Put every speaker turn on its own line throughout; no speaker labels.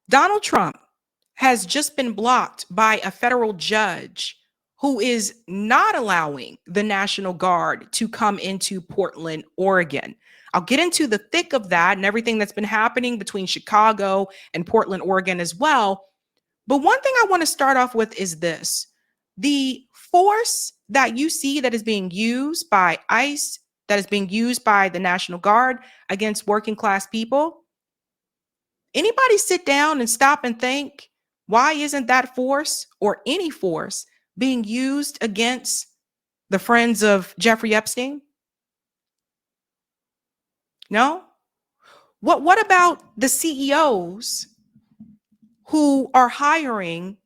Donald Trump has just been blocked by a federal judge who is not allowing the National Guard to come into Portland, Oregon. I'll get into the thick of that and everything that's been happening between Chicago and Portland, Oregon as well. But one thing I want to start off with is this. The force that you see that is being used by ICE, that is being used by the National Guard against working class people. Anybody sit down and stop and think, why isn't that force or any force being used against the friends of Jeffrey Epstein? No? What about the CEOs who are hiring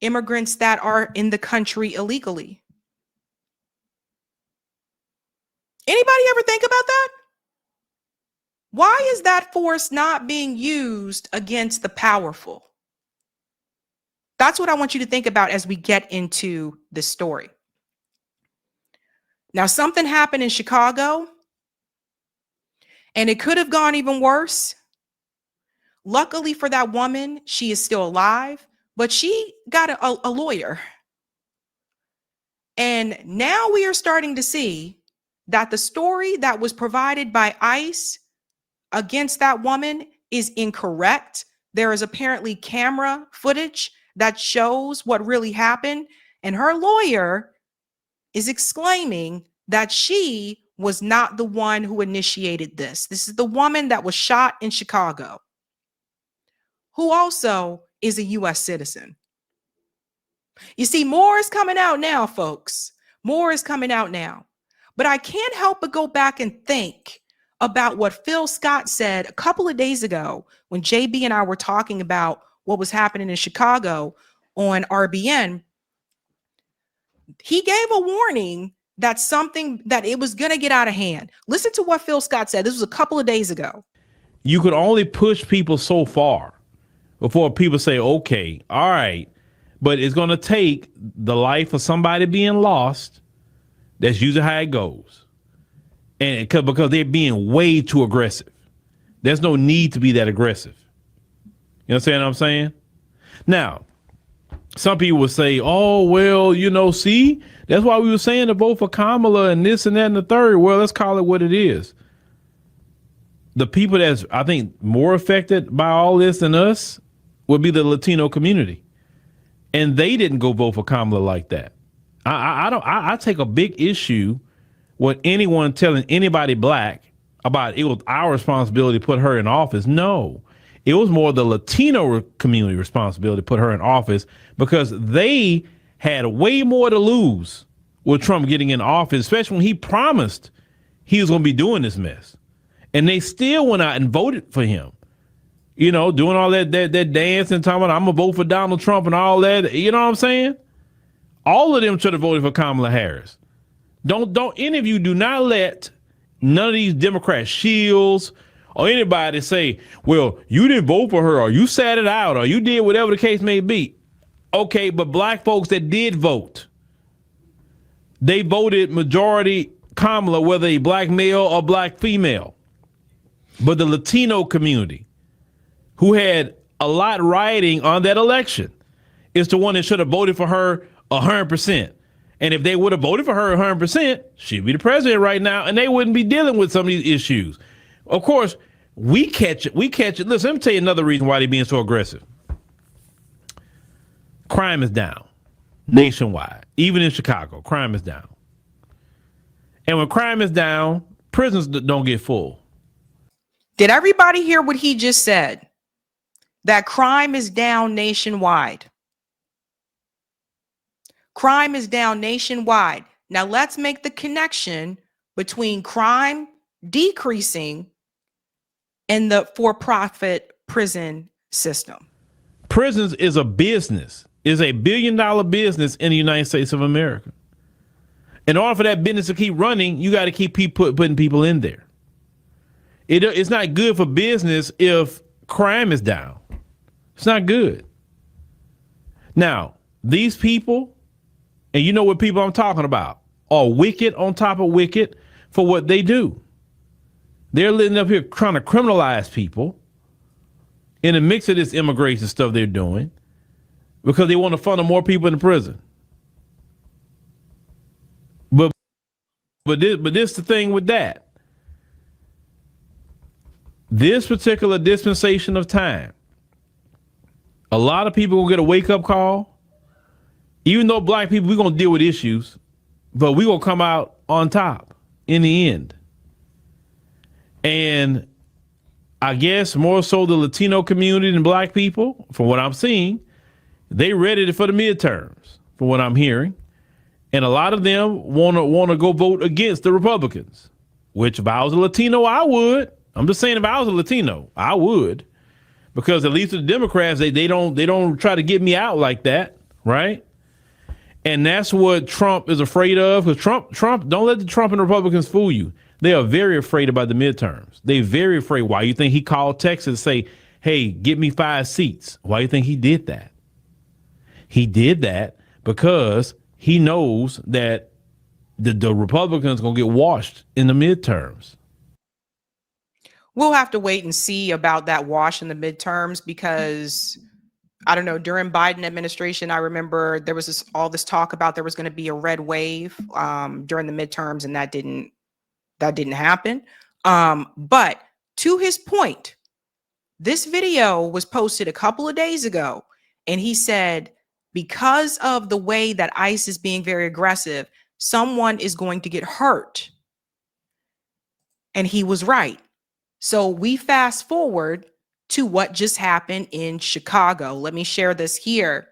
immigrants that are in the country illegally? Anybody ever think about that? Why is that force not being used against the powerful? That's what I want you to think about as we get into this story. Now, something happened in Chicago, and it could have gone even worse. Luckily for that woman, she is still alive, but she got a lawyer. And now we are starting to see that the story that was provided by ICE against that woman is incorrect. There is apparently camera footage that shows what really happened. And her lawyer is exclaiming that she was not the one who initiated this. This is the woman that was shot in Chicago, who also is a U.S. citizen. You see, more is coming out now, folks. More is coming out now. But I can't help but go back and think about what Phil Scott said a couple of days ago when JB and I were talking about what was happening in Chicago on RBN. He gave a warning that it was going to get out of hand. Listen to what Phil Scott said. This was a couple of days ago.
You could only push people so far before people say, okay, all right, but it's going to take the life of somebody being lost. That's usually how it goes. And because they're being way too aggressive. There's no need to be that aggressive. You understand what I'm saying? Now, some people would say, oh, well, see, that's why we were saying to vote for Kamala and this and that and the third. Well, let's call it what it is. The people that's, I think, more affected by all this than us would be the Latino community. And they didn't go vote for Kamala like that. I take a big issue with anyone telling anybody black about it was our responsibility to put her in office. No, it was more the Latino community responsibility to put her in office because they had way more to lose with Trump getting in office, especially when he promised he was going to be doing this mess. And they still went out and voted for him. Doing all that dance and talking about I'm going to vote for Donald Trump and all that. You know what I'm saying? All of them should have voted for Kamala Harris. Don't any of you do not let none of these Democrat shields or anybody say, well, you didn't vote for her or you sat it out or you did whatever the case may be. Okay, but black folks that did vote, they voted majority Kamala, whether a black male or black female. But the Latino community, who had a lot riding on that election, is the one that should have voted for her 100%. And if they would have voted for her 100%, she'd be the president right now, and they wouldn't be dealing with some of these issues. Of course, we catch it. Listen, let me tell you another reason why they're being so aggressive. Crime is down nationwide. Even in Chicago, crime is down. And when crime is down, prisons don't get full.
Did everybody hear what he just said? That crime is down nationwide. Crime is down nationwide. Now let's make the connection between crime decreasing and the for-profit prison system.
Prisons is a business, is a $1 billion business in the United States of America. In order for that business to keep running, you got to keep putting people in there. It's not good for business if crime is down. It's not good. Now, these people, and you know what people I'm talking about, are wicked on top of wicked for what they do. They're living up here trying to criminalize people in the mix of this immigration stuff they're doing because they want to funnel more people into prison. But this the thing with that. This particular dispensation of time, a lot of people will get a wake-up call. Even though black people, we're going to deal with issues, but we're going to come out on top in the end. And I guess more so the Latino community than black people, from what I'm seeing, they ready for the midterms, from what I'm hearing. And a lot of them want to go vote against the Republicans, which if I was a Latino, I would. I'm just saying if I was a Latino, I would. Because at least the Democrats, they don't try to get me out like that, right? And that's what Trump is afraid of. Because Trump, don't let the Trump and Republicans fool you. They are very afraid about the midterms. They're very afraid. Why you think he called Texas and say, hey, get me 5 seats? Why you think he did that? He did that because he knows that the Republicans going to get washed in the midterms.
We'll have to wait and see about that wash in the midterms because I don't know, during Biden administration, I remember there was all this talk about there was going to be a red wave during the midterms, and that didn't happen. But to his point, this video was posted a couple of days ago, and he said, because of the way that ICE is being very aggressive, someone is going to get hurt. And he was right. So we fast forward to what just happened in Chicago. Let me share this here.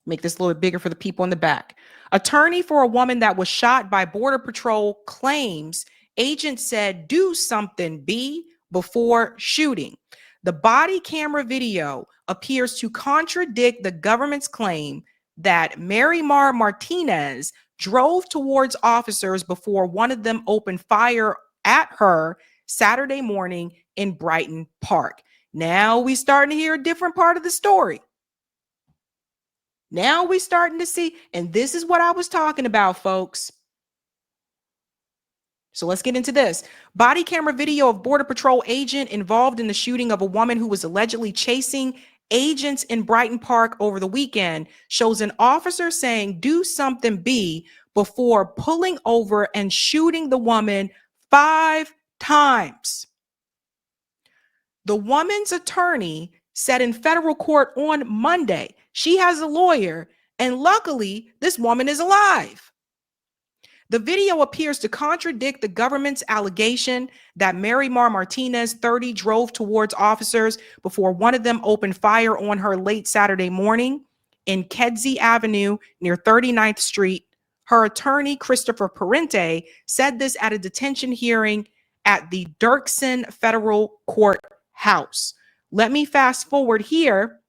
Make this a little bit bigger for the people in the back. Attorney for a woman that was shot by Border Patrol claims agent said, do something, B, before shooting. The body camera video appears to contradict the government's claim that Mary Mar Martinez drove towards officers before one of them opened fire at her Saturday morning in Brighton Park. Now we starting to hear a different part of the story. Now we starting to see, and this is what I was talking about, folks. So let's get into this. Body camera video of Border Patrol agent involved in the shooting of a woman who was allegedly chasing agents in Brighton Park over the weekend shows an officer saying, do something, B, before pulling over and shooting the woman 5 times. The woman's attorney said in federal court on Monday, she has a lawyer, and luckily this woman is alive. The video appears to contradict the government's allegation that Mary Mar Martinez, 30, drove towards officers before one of them opened fire on her late Saturday morning in Kedzie Avenue near 39th Street. Her attorney, Christopher Parente, said this at a detention hearing at the Dirksen Federal Courthouse. Let me fast forward here.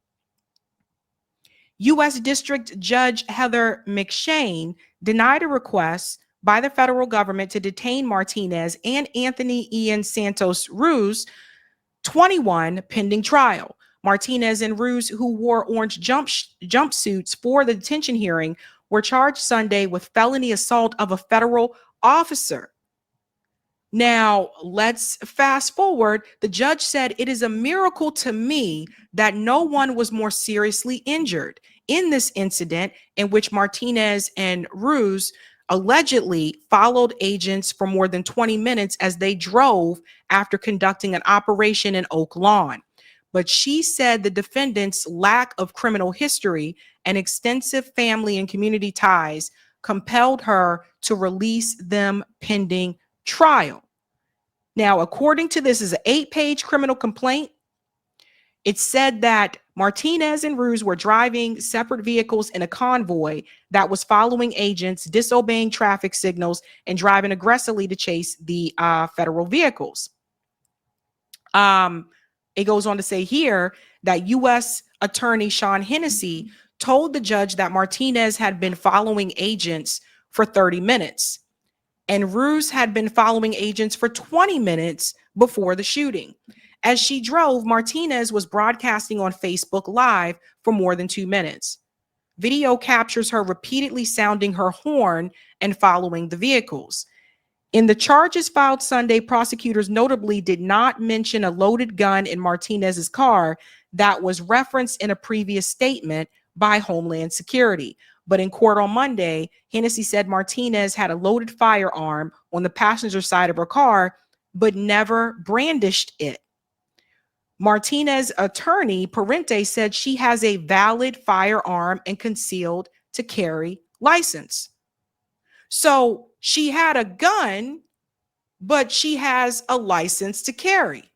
U.S. District Judge Heather McShane denied a request by the federal government to detain Martinez and Anthony Ian Santos Ruz, 21, pending trial. Martinez and Ruz, who wore orange jumpsuits for the detention hearing, were charged Sunday with felony assault of a federal officer. Now, let's fast forward. The judge said, it is a miracle to me that no one was more seriously injured in this incident in which Martinez and Ruz allegedly followed agents for more than 20 minutes as they drove after conducting an operation in Oak Lawn. But she said the defendant's lack of criminal history and extensive family and community ties compelled her to release them pending trial. Now, according to this is an 8-page criminal complaint. It said that Martinez and Ruz were driving separate vehicles in a convoy that was following agents, disobeying traffic signals, and driving aggressively to chase the federal vehicles. It goes on to say here that U.S. Attorney Sean Hennessy told the judge that Martinez had been following agents for 30 minutes. And Ruz had been following agents for 20 minutes before the shooting. As she drove, Martinez was broadcasting on Facebook Live for more than 2 minutes. Video captures her repeatedly sounding her horn and following the vehicles. In the charges filed Sunday, prosecutors notably did not mention a loaded gun in Martinez's car that was referenced in a previous statement by Homeland Security. But in court on Monday, Hennessy said Martinez had a loaded firearm on the passenger side of her car, but never brandished it. Martinez's attorney, Parente, said she has a valid firearm and concealed to carry license. So she had a gun, but she has a license to carry.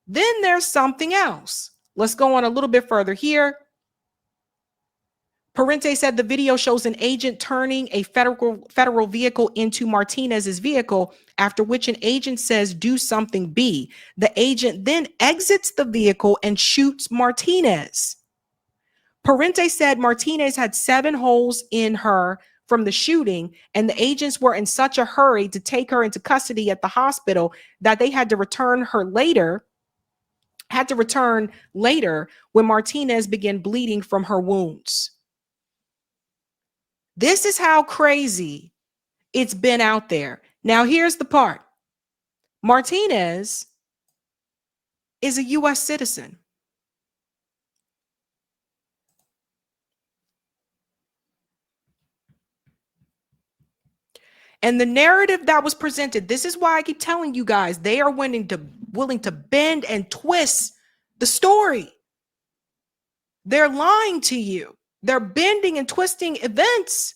Then there's something else. Let's go on a little bit further here. Parente said the video shows an agent turning a federal vehicle into Martinez's vehicle, after which an agent says, "Do something, B." The agent then exits the vehicle and shoots Martinez. Parente said Martinez had 7 holes in her from the shooting, and the agents were in such a hurry to take her into custody at the hospital that they had to return later when Martinez began bleeding from her wounds. This is how crazy it's been out there. Now, here's the part. Martinez is a U.S. citizen. And the narrative that was presented, this is why I keep telling you guys, they are willing to bend and twist the story. They're lying to you. They're bending and twisting events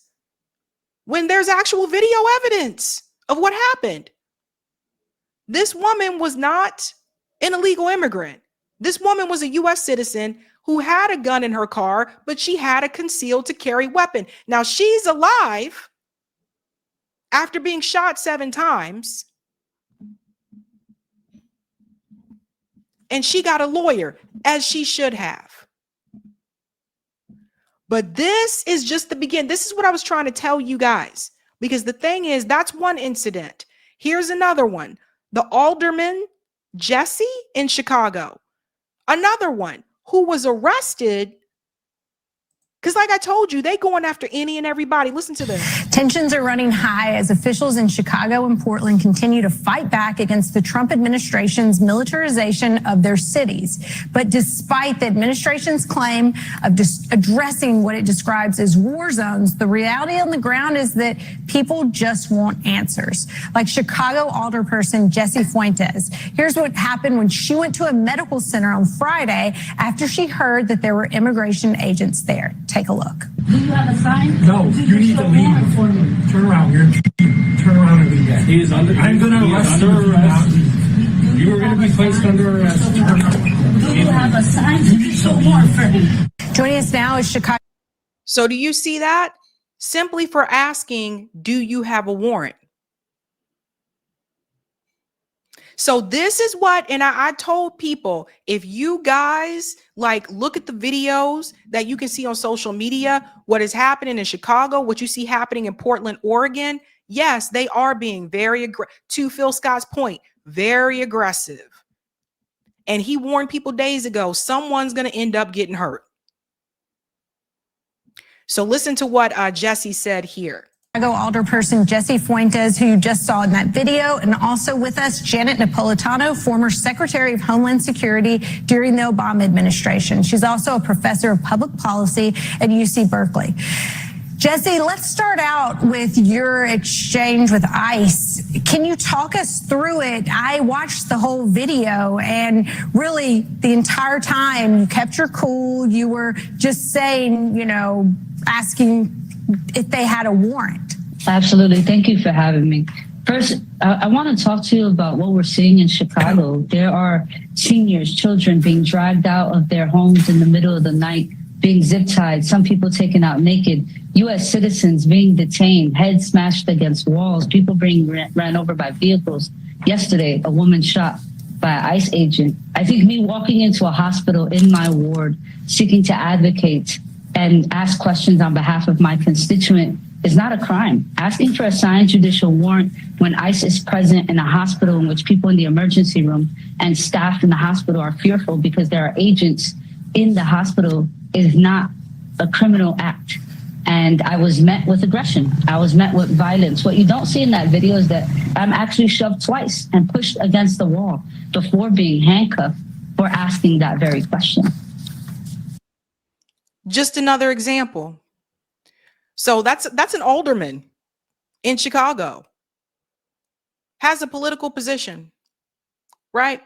when there's actual video evidence of what happened. This woman was not an illegal immigrant. This woman was a U.S. citizen who had a gun in her car, but she had a concealed to carry weapon. Now she's alive after being shot 7 times. And she got a lawyer, as she should have. But this is just the beginning. This is what I was trying to tell you guys, because the thing is, that's one incident. Here's another one. The alderman, Jesse in Chicago, another one who was arrested. Because like I told you, they going after any and everybody. Listen to this.
Tensions are running high as officials in Chicago and Portland continue to fight back against the Trump administration's militarization of their cities. But despite the administration's claim of just addressing what it describes as war zones, the reality on the ground is that people just want answers. Like Chicago alderperson Jessie Fuentes. Here's what happened when she went to a medical center on Friday after she heard that there were immigration agents there. Take a look.
Do you have a sign?
No, you need to leave before you turn around. Turn around and leave.
He is under.
I'm going to arrest you.
You are going to be placed under arrest. Do you have a sign? You need to warrant for him.
Joining us now is Chicago.
So do you see that? Simply for asking, do you have a warrant? So this is what, and I told people, if you guys like look at the videos that you can see on social media, what is happening in Chicago, what you see happening in Portland, Oregon, yes, they are being very aggressive. To Phil Scott's point, very aggressive. And he warned people days ago, someone's going to end up getting hurt. So listen to what Jesse said here.
Chicago alderperson Jessie Fuentes, who you just saw in that video, and also with us, Janet Napolitano, former Secretary of Homeland Security during the Obama administration. She's also a professor of public policy at UC Berkeley. Jessie, let's start out with your exchange with ICE. Can you talk us through it? I watched the whole video, and really the entire time you kept your cool. You were just saying, asking if they had a warrant.
Absolutely. Thank you for having me. First, I want to talk to you about what we're seeing in Chicago. There are seniors, children being dragged out of their homes in the middle of the night, being zip-tied, some people taken out naked, U.S. citizens being detained, heads smashed against walls, people being ran over by vehicles. Yesterday, a woman shot by an ICE agent. I think me walking into a hospital in my ward, seeking to advocate and ask questions on behalf of my constituent is not a crime. Asking for a signed judicial warrant when ICE is present in a hospital in which people in the emergency room and staff in the hospital are fearful because there are agents in the hospital is not a criminal act. and I was met with aggression. I was met with violence. What you don't see in that video is that I'm actually shoved twice and pushed against the wall before being handcuffed for asking that very question.
Just another example. So that's an alderman in Chicago, has a political position, right?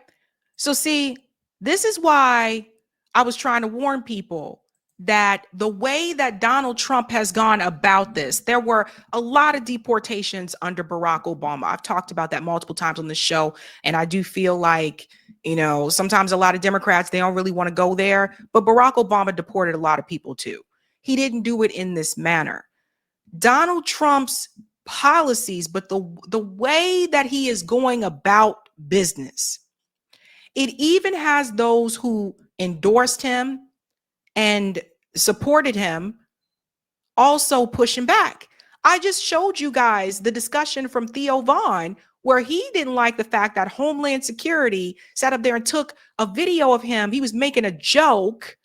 So see, this is why I was trying to warn people that the way that Donald Trump has gone about this, there were a lot of deportations under Barack Obama. I've talked about that multiple times on the show. And I do feel like, you know, sometimes a lot of Democrats, they don't really want to go there, but Barack Obama deported a lot of people too. He didn't do it in this manner. Donald Trump's policies, but the way that he is going about business, it even has those who endorsed him and supported him also pushing back. I just showed you guys the discussion from Theo Vaughn where he didn't like the fact that Homeland Security sat up there and took a video of him. He was making a joke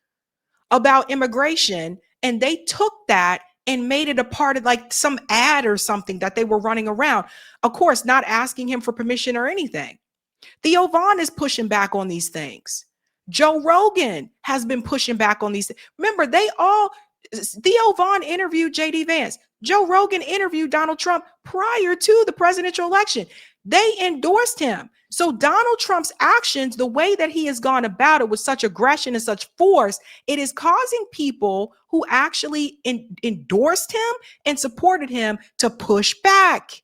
about immigration, and they took that and made it a part of like some ad or something that they were running around. Of course, not asking him for permission or anything. Theo Vaughn is pushing back on these things. Joe Rogan has been pushing back on these. Remember, Theo Vaughn interviewed JD Vance. Joe Rogan interviewed Donald Trump prior to the presidential election. They endorsed him. So Donald Trump's actions, the way that he has gone about it with such aggression and such force, it is causing people who actually endorsed him and supported him to push back.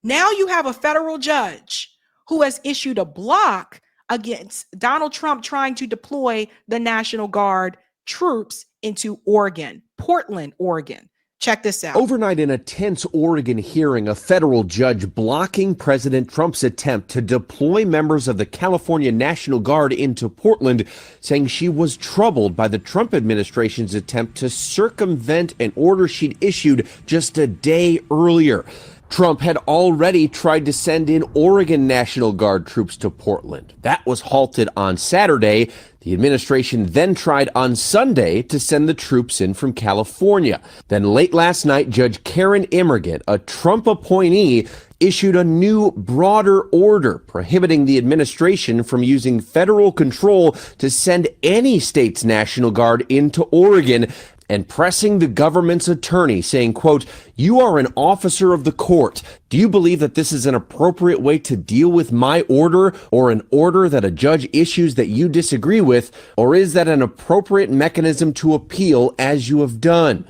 Now you have a federal judge who has issued a block against Donald Trump trying to deploy the National Guard troops into Oregon, Portland, Oregon. Check this out.
Overnight in a tense Oregon hearing, a federal judge blocking President Trump's attempt to deploy members of the California National Guard into Portland, saying she was troubled by the Trump administration's attempt to circumvent an order she'd issued just a day earlier. Trump had already tried to send in Oregon National Guard troops to Portland. That was halted on Saturday. The administration then tried on Sunday to send the troops in from California. Then late last night, Judge Karen Immergit, a Trump appointee, issued a new, broader order prohibiting the administration from using federal control to send any state's National Guard into Oregon, and pressing the government's attorney, saying, quote, "You are an officer of the court. Do you believe that this is an appropriate way to deal with my order, or an order that a judge issues that you disagree with, or is that an appropriate mechanism to appeal as you have done?"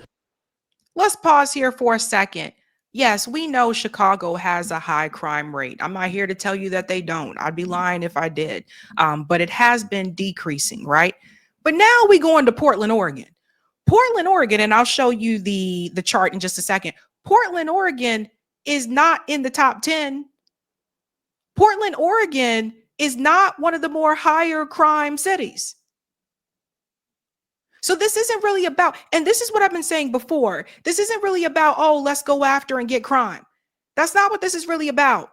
Let's pause here for a second. Yes, we know Chicago has a high crime rate. I'm not here to tell you that they don't. I'd be lying if I did. But it has been decreasing, right? But now we go into Portland, Oregon. Portland, Oregon, and I'll show you the chart in just a second. Portland, Oregon is not in the top 10. Portland, Oregon is not one of the more higher crime cities. So this isn't really about, and this is what I've been saying before, this isn't really about, oh, let's go after and get crime. That's not what this is really about.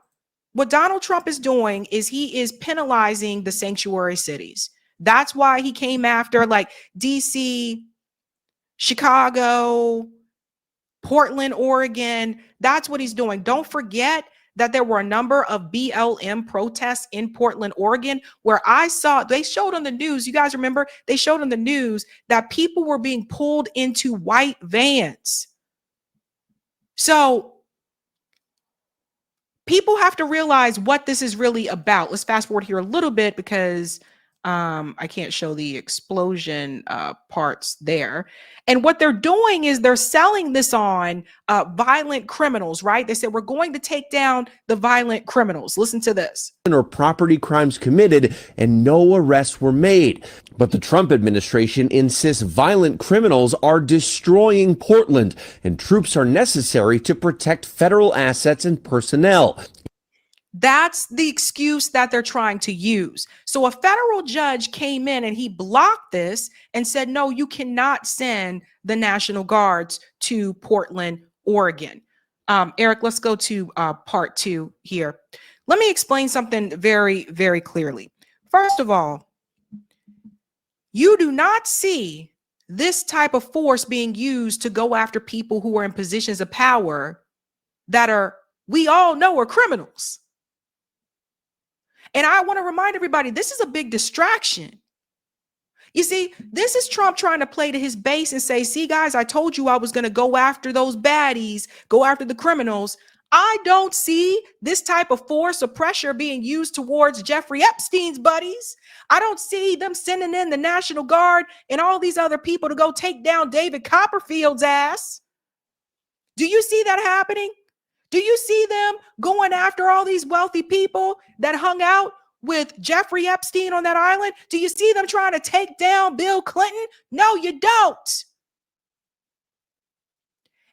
What Donald Trump is doing is he is penalizing the sanctuary cities. That's why he came after like DC, Chicago, Portland, Oregon. That's what he's doing. Don't forget that there were a number of BLM protests in Portland, Oregon, where they showed on the news. You guys remember they showed on the news that people were being pulled into white vans. So people have to realize what this is really about. Let's fast forward here a little bit because I can't show the explosion parts there. And what they're doing is they're selling this on violent criminals, right? They said, we're going to take down the violent criminals. Listen to this.
Or property crimes committed and no arrests were made. But the Trump administration insists violent criminals are destroying Portland and troops are necessary to protect federal assets and personnel.
That's the excuse that they're trying to use. So a federal judge came in and he blocked this and said, no, you cannot send the National Guards to Portland, Oregon. Eric, let's go to part 2 here. Let me explain something very, very clearly. First of all, you do not see this type of force being used to go after people who are in positions of power that are, we all know, are criminals. And I want to remind everybody, this is a big distraction. You see, this is Trump trying to play to his base and say, see, guys, I told you I was going to go after those baddies, go after the criminals. I don't see this type of force or pressure being used towards Jeffrey Epstein's buddies. I don't see them sending in the National Guard and all these other people to go take down David Copperfield's ass. Do you see that happening? Do you see them going after all these wealthy people that hung out with Jeffrey Epstein on that island? Do you see them trying to take down Bill Clinton? No, you don't.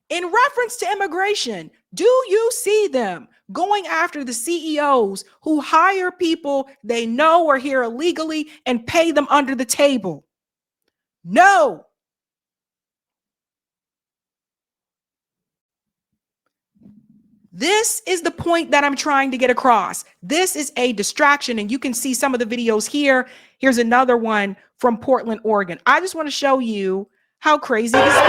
In reference to immigration, do you see them going after the CEOs who hire people they know are here illegally and pay them under the table? No. This is the point that I'm trying to get across. This is a distraction, and you can see some of the videos here. Here's another one from Portland, Oregon. I just want to show you how crazy this is.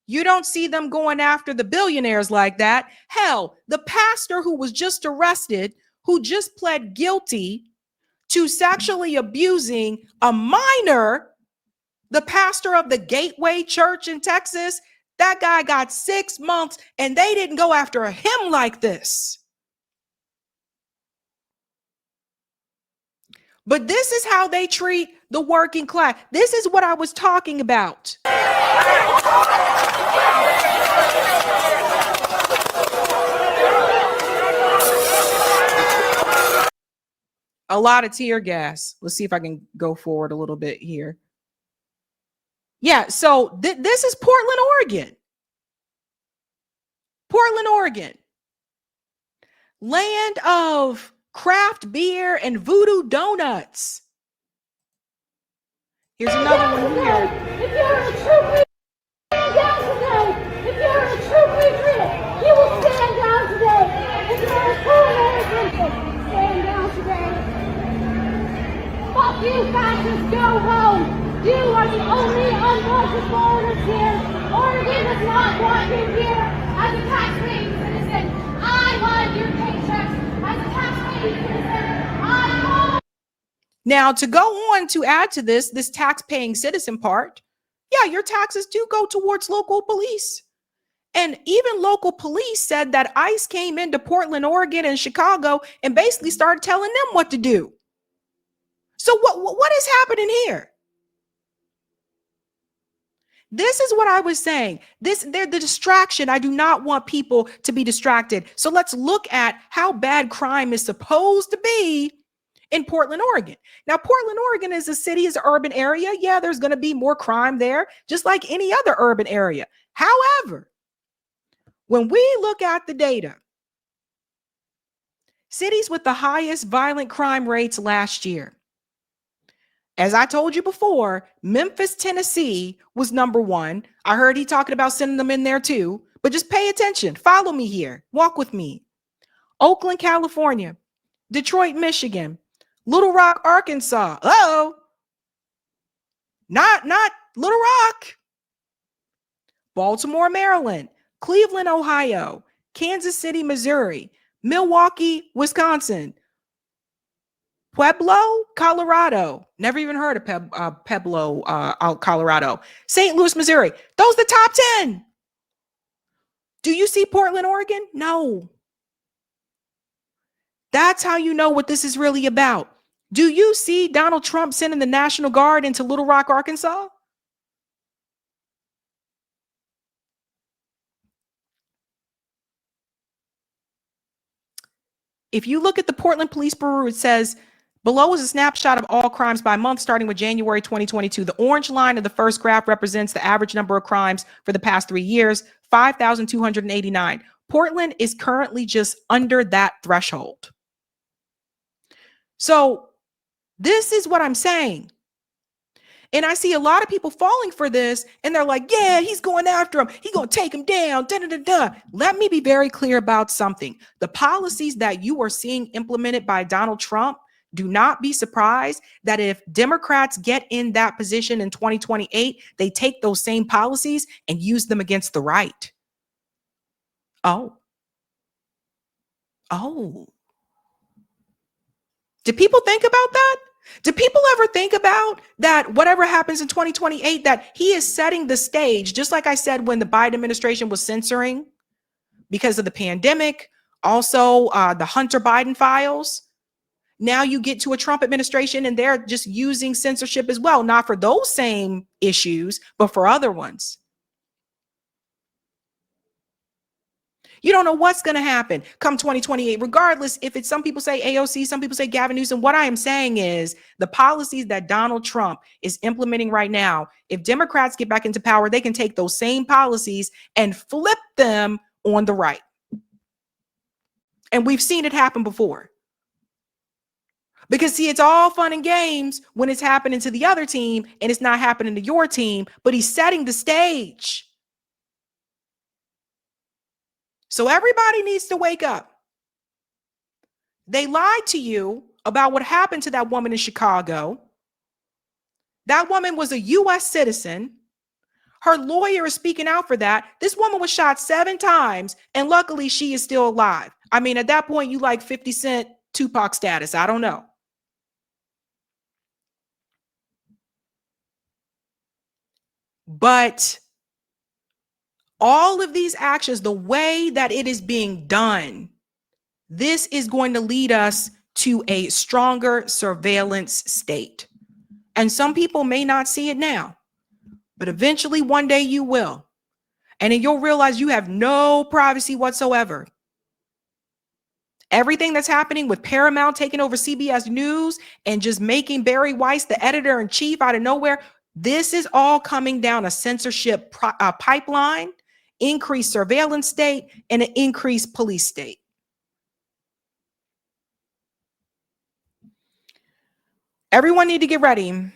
You don't see them going after the billionaires like that. Hell, the pastor who was just arrested, who just pled guilty to sexually abusing a minor, the pastor of the Gateway Church in Texas, that guy got 6 months, and they didn't go after him like this. But this is how they treat the working class. This is what I was talking about. A lot of tear gas. Let's see if I can go forward a little bit here. Yeah, so this is Portland, Oregon. Portland, Oregon. Land of craft beer and voodoo donuts. Here's another one here.
If you're a true patriot, stand down today. If you're a true patriot, you will stand down today. If you're a true American, stand down today. Fuck you, fascists, go home. You are the only unwanted foreigners here. Oregon does not want you here. As a taxpaying citizen, I want your paychecks. As a taxpaying citizen, I want.
Now, to go on to add to this tax-paying citizen part, yeah, your taxes do go towards local police. And even local police said that ICE came into Portland, Oregon, and Chicago and basically started telling them what to do. So what is happening here? This is what I was saying. They're the distraction. I do not want people to be distracted. So let's look at how bad crime is supposed to be in Portland, Oregon. Now, Portland, Oregon is a city, is an urban area. Yeah, there's going to be more crime there, just like any other urban area. However, when we look at the data, cities with the highest violent crime rates last year, as I told you before, Memphis, Tennessee was number one. I heard he talking about sending them in there too, but just pay attention. Follow me here. Walk with me. Oakland, California, Detroit, Michigan, Little Rock, Arkansas. Uh-oh. Not Little Rock. Baltimore, Maryland, Cleveland, Ohio, Kansas City, Missouri, Milwaukee, Wisconsin, Pueblo, Colorado. Never even heard of Pueblo, Colorado. St. Louis, Missouri. Those are the top 10. Do you see Portland, Oregon? No. That's how you know what this is really about. Do you see Donald Trump sending the National Guard into Little Rock, Arkansas? If you look at the Portland Police Bureau, it says below is a snapshot of all crimes by month starting with January 2022. The orange line of the first graph represents the average number of crimes for the past 3 years, 5,289. Portland is currently just under that threshold. So this is what I'm saying. And I see a lot of people falling for this, and they're like, yeah, he's going after him. He's going to take him down. Da, da, da, da. Let me be very clear about something. The policies that you are seeing implemented by Donald Trump, do not be surprised that if Democrats get in that position in 2028, they take those same policies and use them against the right. Oh. Do people think about that? Do people ever think about that whatever happens in 2028, that he is setting the stage, just like I said when the Biden administration was censoring because of the pandemic, also the Hunter Biden files. Now you get to a Trump administration and they're just using censorship as well, not for those same issues, but for other ones. You don't know what's going to happen come 2028, regardless if it's some people say AOC, some people say Gavin Newsom. What I am saying is the policies that Donald Trump is implementing right now, if Democrats get back into power, they can take those same policies and flip them on the right. And we've seen it happen before. Because see, it's all fun and games when it's happening to the other team and it's not happening to your team, but he's setting the stage. So everybody needs to wake up. They lied to you about what happened to that woman in Chicago. That woman was a U.S. citizen. Her lawyer is speaking out for that. This woman was shot 7 times, and luckily she is still alive. I mean, at that point, you like 50 Cent Tupac status. I don't know. But all of these actions, the way that it is being done, this is going to lead us to a stronger surveillance state. And some people may not see it now, but eventually one day you will. And then you'll realize you have no privacy whatsoever. Everything that's happening with Paramount taking over CBS News and just making Barry Weiss the editor-in-chief out of nowhere, this is all coming down a censorship pipeline, increased surveillance state, and an increased police state. Everyone need to get ready.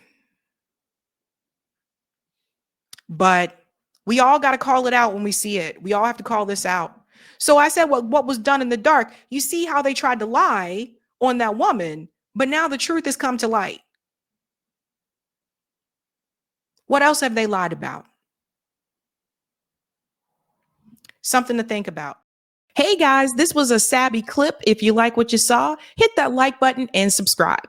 But we all got to call it out when we see it. We all have to call this out. So I said what was done in the dark. You see how they tried to lie on that woman, but now the truth has come to light. What else have they lied about? Something to think about. Hey guys, this was a Sabby clip. If you like what you saw, hit that like button and subscribe.